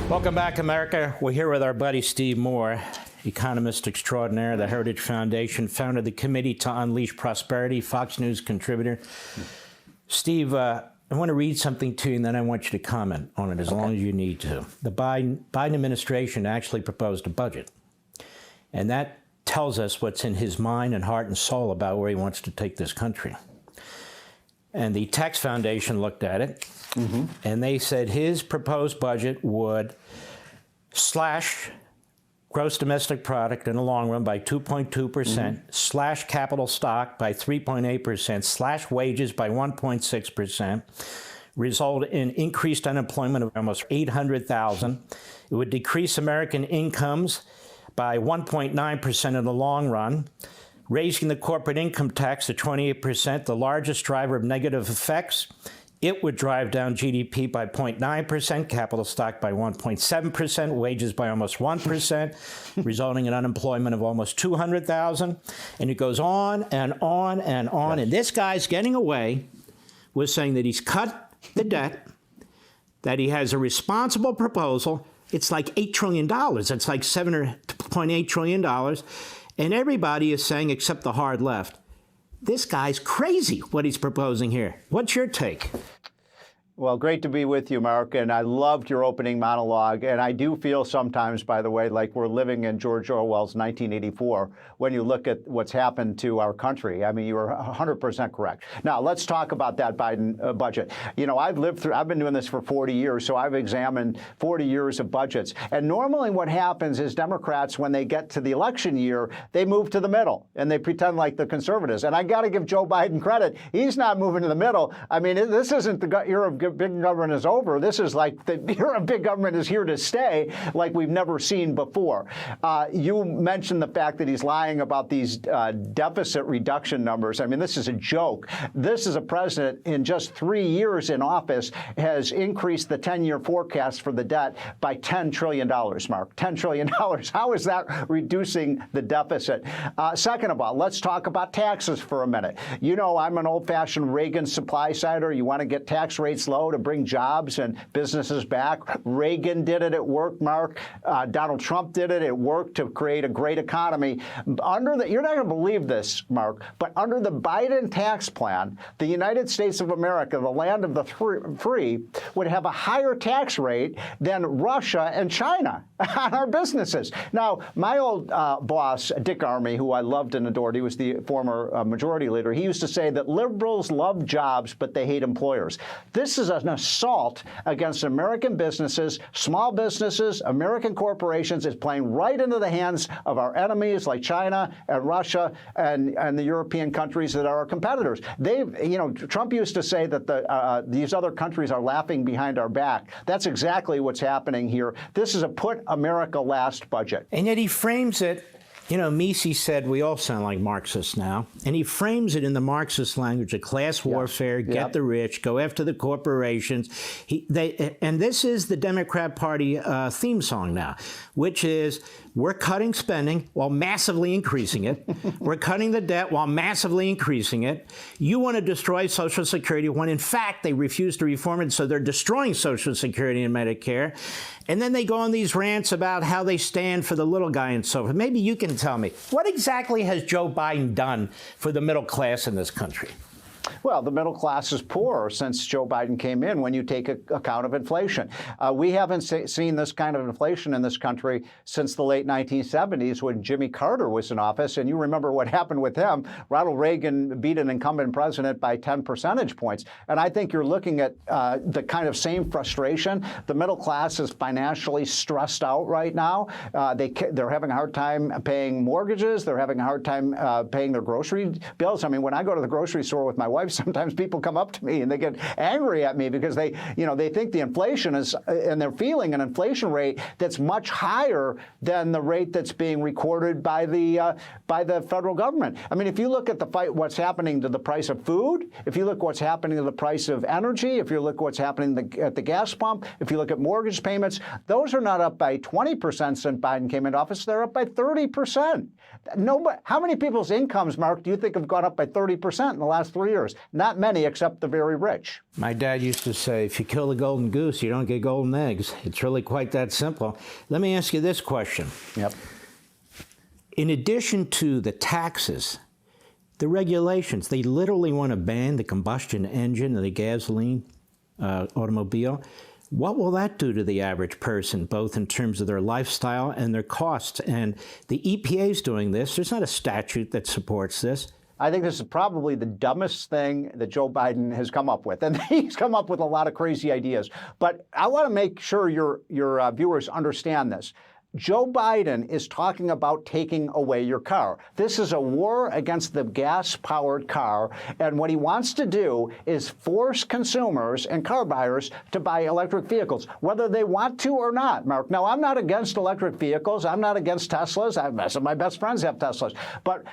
Welcome back, America. We're here with our buddy Steve Moore, economist extraordinaire, the Heritage Foundation, founder of the Committee to Unleash Prosperity, Fox News contributor. Steve, I want to read something to you, and then I want you to comment on it as long as you need to. The Biden administration actually proposed a budget, and that tells us what's in his mind and heart and soul about where he wants to take this country. And the Tax Foundation looked at it, and they said his proposed budget would slash gross domestic product in the long run by 2.2%, slash capital stock by 3.8%, slash wages by 1.6%, result in increased unemployment of almost 800,000. It would decrease American incomes by 1.9% in the long run, raising the corporate income tax to 28%, the largest driver of negative effects. It would drive down GDP by 0.9%, capital stock by 1.7%, wages by almost 1%, resulting in unemployment of almost 200,000. And it goes on and on and on. Yes. And this guy's getting away with saying that he's cut the debt, that he has a responsible proposal. It's like $8 trillion. It's like $7.8 trillion. And everybody is saying, except the hard left, this guy's crazy, what he's proposing here. What's your take? Well, great to be with you, Mark, and I loved your opening monologue. And I do feel sometimes, by the way, like we're living in George Orwell's 1984 when you look at what's happened to our country. I mean, you were 100% correct. Now, let's talk about that Biden budget. You know, I've been doing this for 40 years, so I've examined 40 years of budgets. And normally what happens is Democrats, when they get to the election year, they move to the middle and they pretend like the conservatives. And I got to give Joe Biden credit. He's not moving to the middle. I mean, this isn't the era of big government is over. This is like the era of big government is here to stay, like we've never seen before. You mentioned the fact that he's lying about these deficit reduction numbers. I mean, this is a joke. This is a president in just 3 years in office has increased the 10-year forecast for the debt by $10 trillion, Mark. $10 trillion. How is that reducing the deficit? Second of all, let's talk about taxes for a minute. You know, I'm an old-fashioned Reagan supply-sider. You want to get tax rates low to bring jobs and businesses back. Reagan did it. It worked, Mark. Donald Trump did it. It worked to create a great economy. You're not going to believe this, Mark, but under the Biden tax plan, the United States of America, the land of the free, would have a higher tax rate than Russia and China on our businesses. Now, my old boss, Dick Armey, who I loved and adored, he was the former majority leader, he used to say that liberals love jobs, but they hate employers. This is an assault against American businesses, small businesses, American corporations. It's playing right into the hands of our enemies like China and Russia and the European countries that are our competitors. Trump used to say that these other countries are laughing behind our back. That's exactly what's happening here. This is a put America last budget. And yet he frames it. You know, Mises said we all sound like Marxists now, and he frames it in the Marxist language of class warfare, get the rich, go after the corporations. And this is the Democrat Party theme song now, which is we're cutting spending while massively increasing it. We're cutting the debt while massively increasing it. You want to destroy Social Security when, in fact, they refuse to reform it, so they're destroying Social Security and Medicare. And then they go on these rants about how they stand for the little guy and so forth. Maybe you can tell me, what exactly has Joe Biden done for the middle class in this country? Well, the middle class is poorer since Joe Biden came in when you take account of inflation. We haven't seen this kind of inflation in this country since the late 1970s when Jimmy Carter was in office. And you remember what happened with him. Ronald Reagan beat an incumbent president by 10 percentage points. And I think you're looking at the kind of same frustration. The middle class is financially stressed out right now. They're having a hard time paying mortgages. They're having a hard time paying their grocery bills. I mean, when I go to the grocery store with my wife, sometimes people come up to me and they get angry at me because they think the inflation is, and they're feeling an inflation rate that's much higher than the rate that's being recorded by the federal government. I mean, if you look at what's happening to the price of food, if you look what's happening to the price of energy, if you look what's happening at the gas pump, if you look at mortgage payments, those are not up by 20% since Biden came into office. They're up by 30%. How many people's incomes, Mark, do you think have gone up by 30% in the last 3 years? Not many except the very rich. My dad used to say, if you kill the golden goose, you don't get golden eggs. It's really quite that simple. Let me ask you this question. Yep. In addition to the taxes, the regulations, they literally want to ban the combustion engine and the gasoline automobile. What will that do to the average person, both in terms of their lifestyle and their costs? And the EPA is doing this. There's not a statute that supports this. I think this is probably the dumbest thing that Joe Biden has come up with. And he's come up with a lot of crazy ideas. But I want to make sure your viewers understand this. Joe Biden is talking about taking away your car. This is a war against the gas-powered car, and what he wants to do is force consumers and car buyers to buy electric vehicles, whether they want to or not, Mark. Now, I'm not against electric vehicles. I'm not against Teslas. Some of my best friends have Teslas. But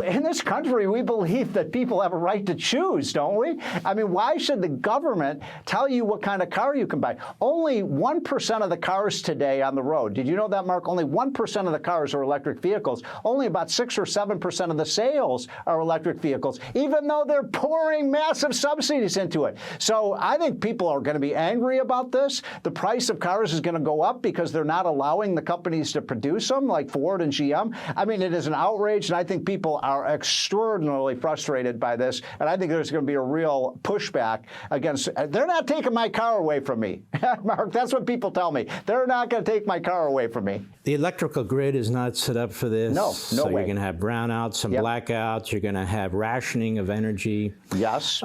in this country, we believe that people have a right to choose, don't we? I mean, why should the government tell you what kind of car you can buy? Only 1% of the cars today on the road, did you know that, Mark? Only 1% of the cars are electric vehicles. Only about 6 or 7% of the sales are electric vehicles, even though they're pouring massive subsidies into it. So I think people are going to be angry about this. The price of cars is going to go up because they're not allowing the companies to produce them, like Ford and GM. I mean, it is an outrage, and I think people are extraordinarily frustrated by this. And I think there's going to be a real pushback against. They're not taking my car away from me, Mark. That's what people tell me. They're not going to take my car away from me. The electrical grid is not set up for this. No so way. You're going to have brownouts and blackouts. You're going to have rationing of energy. Yes.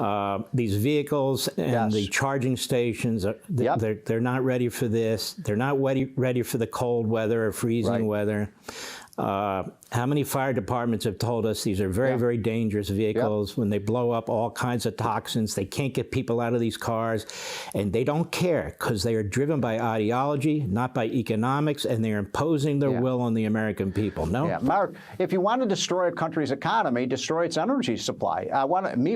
These vehicles and the charging stations, they're not ready for this. They're not ready for the cold weather or freezing weather. How many fire departments have told us these are very, very dangerous vehicles? When they blow up all kinds of toxins, they can't get people out of these cars, and they don't care because they are driven by ideology, not by economics, and they're imposing their will on the American people. No? Yeah, Mark, if you want to destroy a country's economy, destroy its energy supply.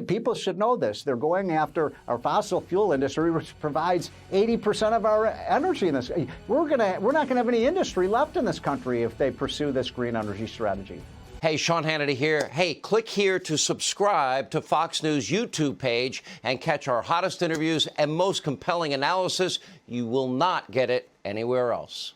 People should know this. They're going after our fossil fuel industry, which provides 80% of our energy in this. We're not going to have any industry left in this country if they pursue this green energy strategy. Hey, Sean Hannity here. Hey, click here to subscribe to Fox News YouTube page and catch our hottest interviews and most compelling analysis. You will not get it anywhere else.